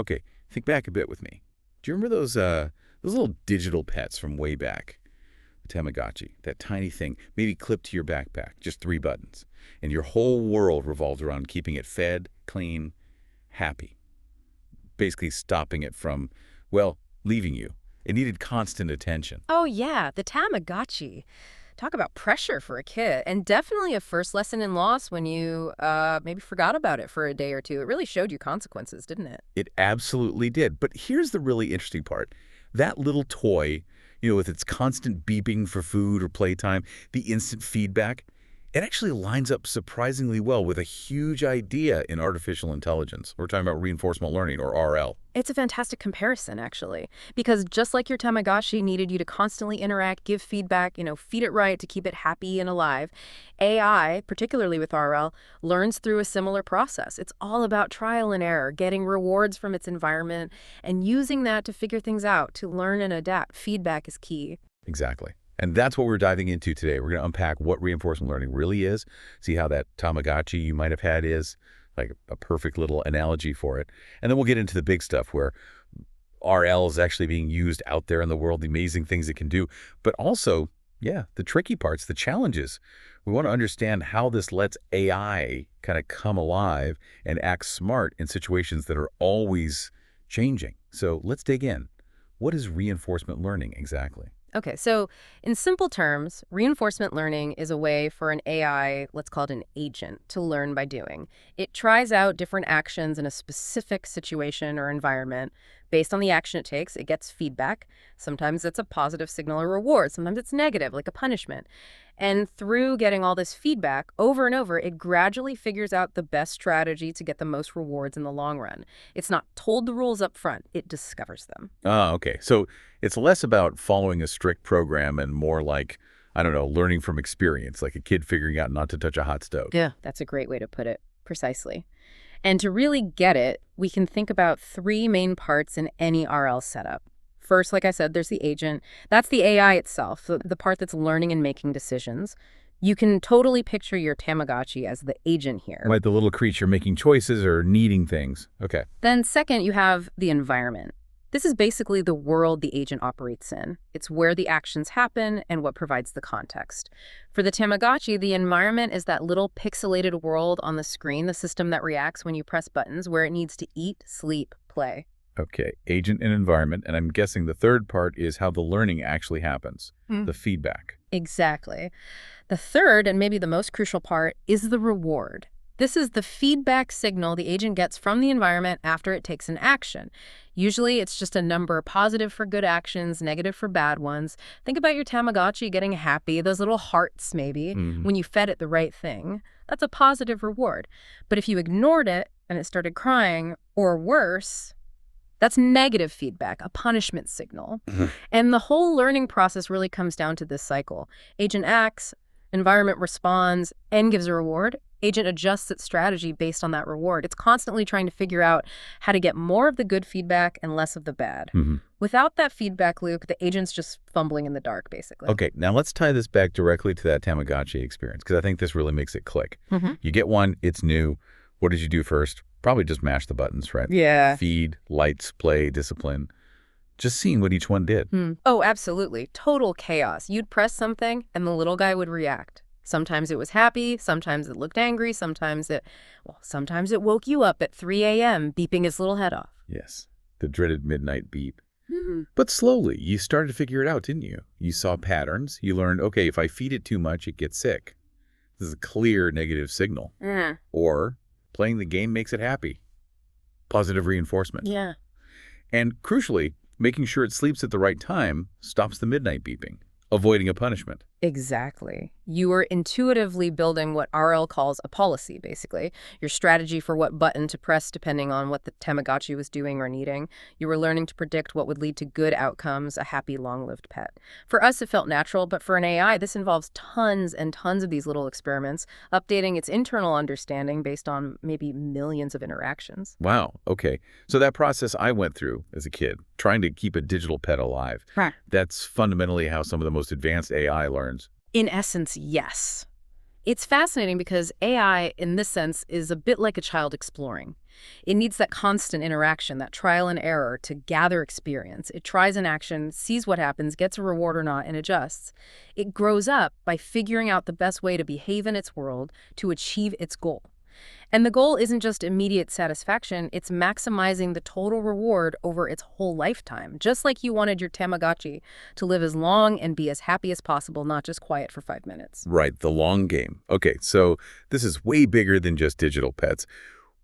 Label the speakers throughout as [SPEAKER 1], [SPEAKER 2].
[SPEAKER 1] Okay, think back a bit with me. Do you remember those little digital pets from way back? The Tamagotchi, that tiny thing, maybe clipped to your backpack, just 3 buttons. And your whole world revolved around keeping it fed, clean, happy. Basically stopping it from, well, leaving you. It needed constant attention.
[SPEAKER 2] Oh yeah, the Tamagotchi. Talk about pressure for a kid, and definitely a first lesson in loss when you maybe forgot about it for a day or two. It really showed you consequences, didn't it?
[SPEAKER 1] It absolutely did. But here's the really interesting part. That little toy, with its constant beeping for food or playtime, the instant feedback, it actually lines up surprisingly well with a huge idea in artificial intelligence. We're talking about reinforcement learning, or RL.
[SPEAKER 2] It's a fantastic comparison, actually, because just like your Tamagotchi needed you to constantly interact, give feedback, feed it right to keep it happy and alive, AI, particularly with RL, learns through a similar process. It's all about trial and error, getting rewards from its environment, and using that to figure things out, to learn and adapt. Feedback is key.
[SPEAKER 1] Exactly. And that's what we're diving into today. We're going to unpack what reinforcement learning really is, see how that Tamagotchi you might have had is, like a perfect little analogy for it. And then we'll get into the big stuff where RL is actually being used out there in the world, the amazing things it can do, but also, the tricky parts, the challenges. We want to understand how this lets AI kind of come alive and act smart in situations that are always changing. So let's dig in. What is reinforcement learning exactly?
[SPEAKER 2] Okay, so in simple terms, reinforcement learning is a way for an AI, let's call it an agent, to learn by doing. It tries out different actions in a specific situation or environment. Based on the action it takes, it gets feedback. Sometimes it's a positive signal or reward. Sometimes it's negative, like a punishment. And through getting all this feedback over and over, it gradually figures out the best strategy to get the most rewards in the long run. It's not told the rules up front, it discovers them.
[SPEAKER 1] Ah, okay. So it's less about following a strict program and more like, I don't know, learning from experience, like a kid figuring out not to touch a hot stove.
[SPEAKER 2] Yeah, that's a great way to put it, precisely. And to really get it, we can think about 3 main parts in any RL setup. First, like I said, there's the agent. That's the AI itself, the part that's learning and making decisions. You can totally picture your Tamagotchi as the agent here.
[SPEAKER 1] Like the little creature making choices or needing things. Okay.
[SPEAKER 2] Then second, you have the environment. This is basically the world the agent operates in. It's where the actions happen and what provides the context. For the Tamagotchi, the environment is that little pixelated world on the screen, the system that reacts when you press buttons, where it needs to eat, sleep, play.
[SPEAKER 1] Okay, agent and environment, and I'm guessing the third part is how the learning actually happens, the feedback.
[SPEAKER 2] Exactly. The third, and maybe the most crucial part, is the reward. This is the feedback signal the agent gets from the environment after it takes an action. Usually it's just a number, positive for good actions, negative for bad ones. Think about your Tamagotchi getting happy, those little hearts maybe, when you fed it the right thing. That's a positive reward. But if you ignored it and it started crying, or worse, that's negative feedback, a punishment signal. And the whole learning process really comes down to this cycle. Agent acts, environment responds, and gives a reward. Agent adjusts its strategy based on that reward. It's constantly trying to figure out how to get more of the good feedback and less of the bad. Without that feedback loop, the agent's just fumbling in the dark, basically.
[SPEAKER 1] Okay, now let's tie this back directly to that Tamagotchi experience, because I think this really makes it click. You get one, it's new. What did you do first? Probably just mash the buttons, right?
[SPEAKER 2] Yeah.
[SPEAKER 1] Feed, lights, play, discipline. Just seeing what each one did.
[SPEAKER 2] Oh, absolutely. Total chaos. You'd press something and the little guy would react. Sometimes it was happy, sometimes it looked angry, sometimes it woke you up at 3 a.m. beeping its little head off.
[SPEAKER 1] Yes, the dreaded midnight beep. But slowly, you started to figure it out, didn't you? You saw patterns. You learned, okay, if I feed it too much, it gets sick. This is a clear negative signal. Or playing the game makes it happy. Positive reinforcement.
[SPEAKER 2] Yeah.
[SPEAKER 1] And crucially, making sure it sleeps at the right time stops the midnight beeping, avoiding a punishment.
[SPEAKER 2] Exactly. You were intuitively building what RL calls a policy, basically. Your strategy for what button to press depending on what the Tamagotchi was doing or needing. You were learning to predict what would lead to good outcomes, a happy, long-lived pet. For us, it felt natural, but for an AI, this involves tons and tons of these little experiments, updating its internal understanding based on maybe millions of interactions.
[SPEAKER 1] Wow. Okay. So that process I went through as a kid, trying to keep a digital pet alive,
[SPEAKER 2] Right.
[SPEAKER 1] That's fundamentally how some of the most advanced AI learns.
[SPEAKER 2] In essence, yes. It's fascinating because AI, in this sense, is a bit like a child exploring. It needs that constant interaction, that trial and error to gather experience. It tries an action, sees what happens, gets a reward or not, and adjusts. It grows up by figuring out the best way to behave in its world to achieve its goal. And the goal isn't just immediate satisfaction, it's maximizing the total reward over its whole lifetime, just like you wanted your Tamagotchi to live as long and be as happy as possible, not just quiet for 5 minutes.
[SPEAKER 1] Right, the long game. Okay, so this is way bigger than just digital pets.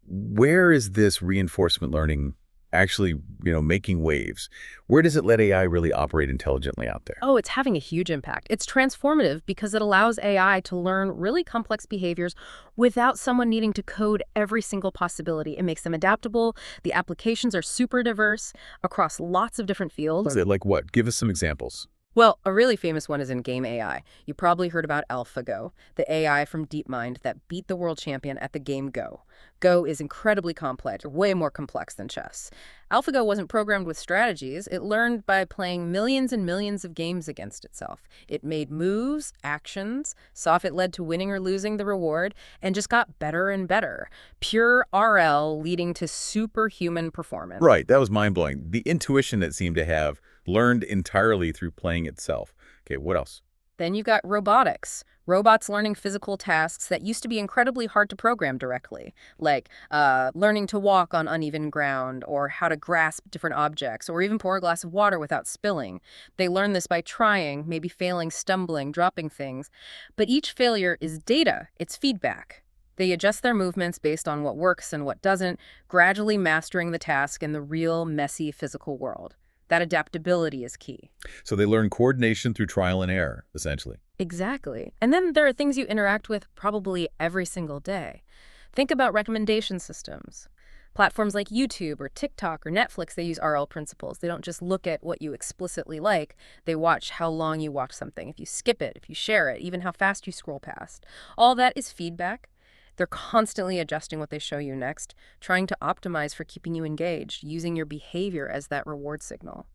[SPEAKER 1] Where is this reinforcement learning actually, making waves? Where does it let AI really operate intelligently out there?
[SPEAKER 2] Oh, it's having a huge impact. It's transformative because it allows AI to learn really complex behaviors without someone needing to code every single possibility. It makes them adaptable. The applications are super diverse across lots of different fields.
[SPEAKER 1] Like what? Give us some examples.
[SPEAKER 2] Well, a really famous one is in game AI. You probably heard about AlphaGo, the AI from DeepMind that beat the world champion at the game Go. Go is incredibly complex, way more complex than chess. AlphaGo wasn't programmed with strategies. It learned by playing millions and millions of games against itself. It made moves, actions, saw if it led to winning or losing the reward, and just got better and better. Pure RL leading to superhuman performance.
[SPEAKER 1] Right, that was mind-blowing. The intuition it seemed to have learned entirely through playing itself. Okay, what else?
[SPEAKER 2] Then you got robotics. Robots learning physical tasks that used to be incredibly hard to program directly, like learning to walk on uneven ground or how to grasp different objects or even pour a glass of water without spilling. They learn this by trying, maybe failing, stumbling, dropping things. But each failure is data. It's feedback. They adjust their movements based on what works and what doesn't, gradually mastering the task in the real, messy physical world. That adaptability is key.
[SPEAKER 1] So they learn coordination through trial and error, essentially.
[SPEAKER 2] Exactly. And then there are things you interact with probably every single day. Think about recommendation systems. Platforms like YouTube or TikTok or Netflix, they use RL principles. They don't just look at what you explicitly like. They watch how long you watch something, if you skip it, if you share it, even how fast you scroll past. All that is feedback. They're constantly adjusting what they show you next, trying to optimize for keeping you engaged, using your behavior as that reward signal.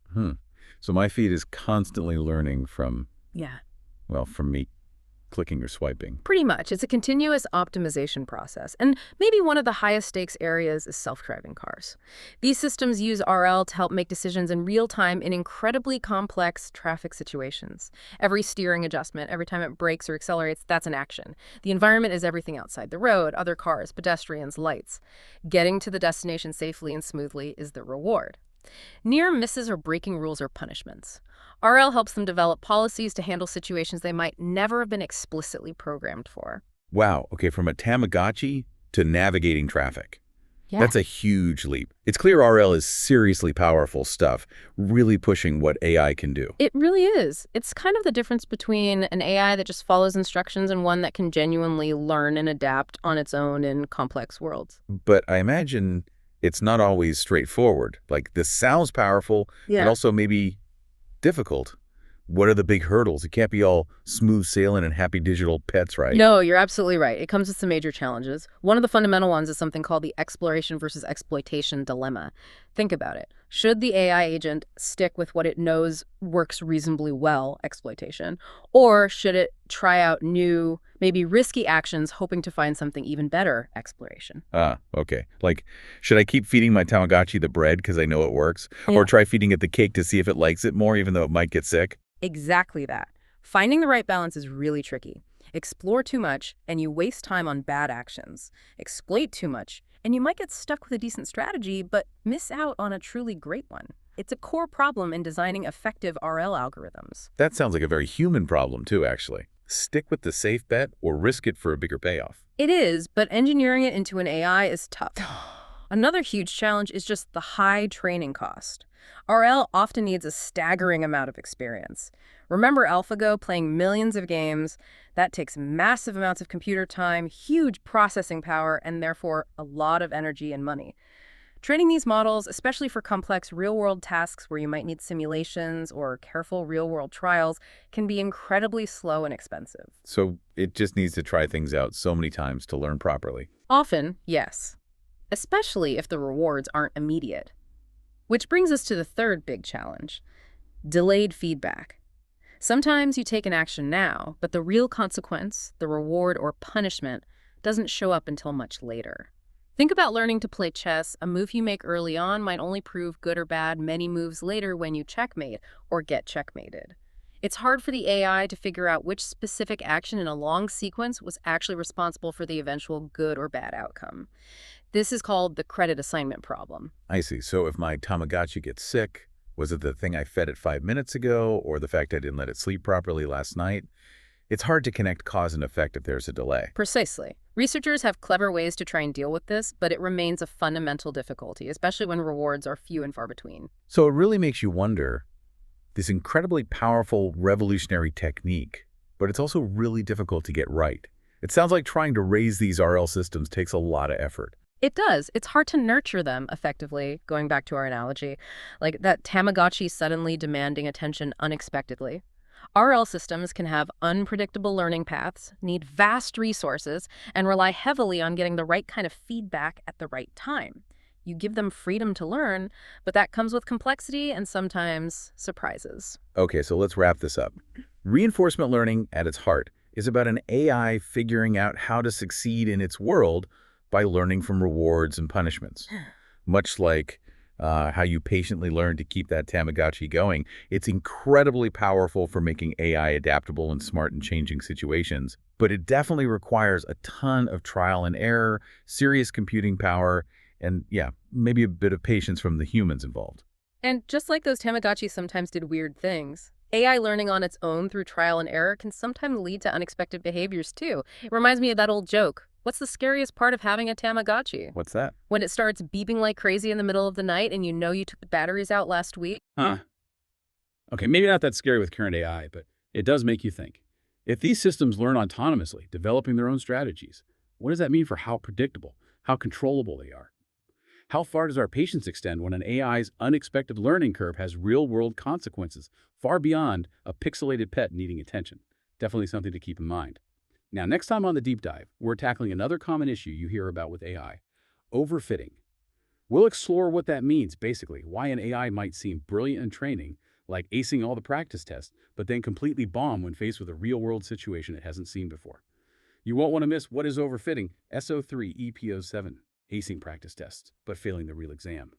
[SPEAKER 1] So my feed is constantly learning from,
[SPEAKER 2] Yeah.
[SPEAKER 1] from me clicking or swiping.
[SPEAKER 2] Pretty much. It's a continuous optimization process. And maybe one of the highest stakes areas is self-driving cars. These systems use RL to help make decisions in real time in incredibly complex traffic situations. Every steering adjustment, every time it brakes or accelerates, that's an action. The environment is everything outside the road, other cars, pedestrians, lights. Getting to the destination safely and smoothly is the reward. Near misses are breaking rules or punishments. RL helps them develop policies to handle situations they might never have been explicitly programmed for.
[SPEAKER 1] Wow, okay, from a Tamagotchi to navigating traffic.
[SPEAKER 2] Yeah.
[SPEAKER 1] That's a huge leap. It's clear RL is seriously powerful stuff, really pushing what AI can do.
[SPEAKER 2] It really is. It's kind of the difference between an AI that just follows instructions and one that can genuinely learn and adapt on its own in complex worlds.
[SPEAKER 1] But I imagine it's not always straightforward. Like, this sounds powerful, but also maybe difficult. What are the big hurdles? It can't be all smooth sailing and happy digital pets, right?
[SPEAKER 2] No, you're absolutely right. It comes with some major challenges. One of the fundamental ones is something called the exploration versus exploitation dilemma. Think about it. Should the AI agent stick with what it knows works reasonably well, exploitation, or should it try out new, maybe risky actions hoping to find something even better, exploration?
[SPEAKER 1] Okay. Like, should I keep feeding my Tamagotchi the bread because I know it works? Or try feeding it the cake to see if it likes it more, even though it might get sick?
[SPEAKER 2] Exactly that. Finding the right balance is really tricky. Explore too much, and you waste time on bad actions. Exploit too much, and you might get stuck with a decent strategy, but miss out on a truly great one. It's a core problem in designing effective RL algorithms.
[SPEAKER 1] That sounds like a very human problem, too, actually. Stick with the safe bet or risk it for a bigger payoff.
[SPEAKER 2] It is, but engineering it into an AI is tough. Another huge challenge is just the high training cost. RL often needs a staggering amount of experience. Remember AlphaGo playing millions of games? That takes massive amounts of computer time, huge processing power, and therefore a lot of energy and money. Training these models, especially for complex real-world tasks where you might need simulations or careful real-world trials, can be incredibly slow and expensive.
[SPEAKER 1] So it just needs to try things out so many times to learn properly.
[SPEAKER 2] Often, yes. Especially if the rewards aren't immediate. Which brings us to the third big challenge: delayed feedback. Sometimes you take an action now, but the real consequence, the reward or punishment, doesn't show up until much later. Think about learning to play chess. A move you make early on might only prove good or bad many moves later when you checkmate or get checkmated. It's hard for the AI to figure out which specific action in a long sequence was actually responsible for the eventual good or bad outcome. This is called the credit assignment problem.
[SPEAKER 1] I see. So if my Tamagotchi gets sick, was it the thing I fed it 5 minutes ago or the fact I didn't let it sleep properly last night? It's hard to connect cause and effect if there's a delay.
[SPEAKER 2] Precisely. Researchers have clever ways to try and deal with this, but it remains a fundamental difficulty, especially when rewards are few and far between.
[SPEAKER 1] So it really makes you wonder, this incredibly powerful, revolutionary technique, but it's also really difficult to get right. It sounds like trying to raise these RL systems takes a lot of effort.
[SPEAKER 2] It does. It's hard to nurture them effectively, going back to our analogy, like that Tamagotchi suddenly demanding attention unexpectedly. RL systems can have unpredictable learning paths, need vast resources, and rely heavily on getting the right kind of feedback at the right time. You give them freedom to learn, but that comes with complexity and sometimes surprises.
[SPEAKER 1] Okay, so let's wrap this up. Reinforcement learning, at its heart, is about an AI figuring out how to succeed in its world by learning from rewards and punishments. Much like how you patiently learn to keep that Tamagotchi going, it's incredibly powerful for making AI adaptable and smart in changing situations, but it definitely requires a ton of trial and error, serious computing power, and yeah, maybe a bit of patience from the humans involved.
[SPEAKER 2] And just like those Tamagotchi sometimes did weird things, AI learning on its own through trial and error can sometimes lead to unexpected behaviors too. It reminds me of that old joke. What's the scariest part of having a Tamagotchi?
[SPEAKER 1] What's that?
[SPEAKER 2] When it starts beeping like crazy in the middle of the night and you know you took the batteries out last week?
[SPEAKER 3] Huh. Okay, maybe not that scary with current AI, but it does make you think. If these systems learn autonomously, developing their own strategies, what does that mean for how predictable, how controllable they are? How far does our patience extend when an AI's unexpected learning curve has real-world consequences far beyond a pixelated pet needing attention? Definitely something to keep in mind. Now, next time on the Deep Dive, we're tackling another common issue you hear about with AI, overfitting. We'll explore what that means, basically, why an AI might seem brilliant in training, like acing all the practice tests, but then completely bomb when faced with a real-world situation it hasn't seen before. You won't want to miss What is Overfitting, S03EP07, acing practice tests, but failing the real exam.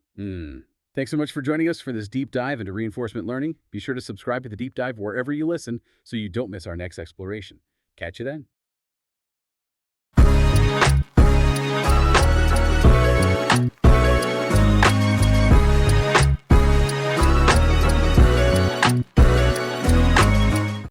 [SPEAKER 3] Thanks so much for joining us for this deep dive into reinforcement learning. Be sure to subscribe to the Deep Dive wherever you listen so you don't miss our next exploration. Catch you then.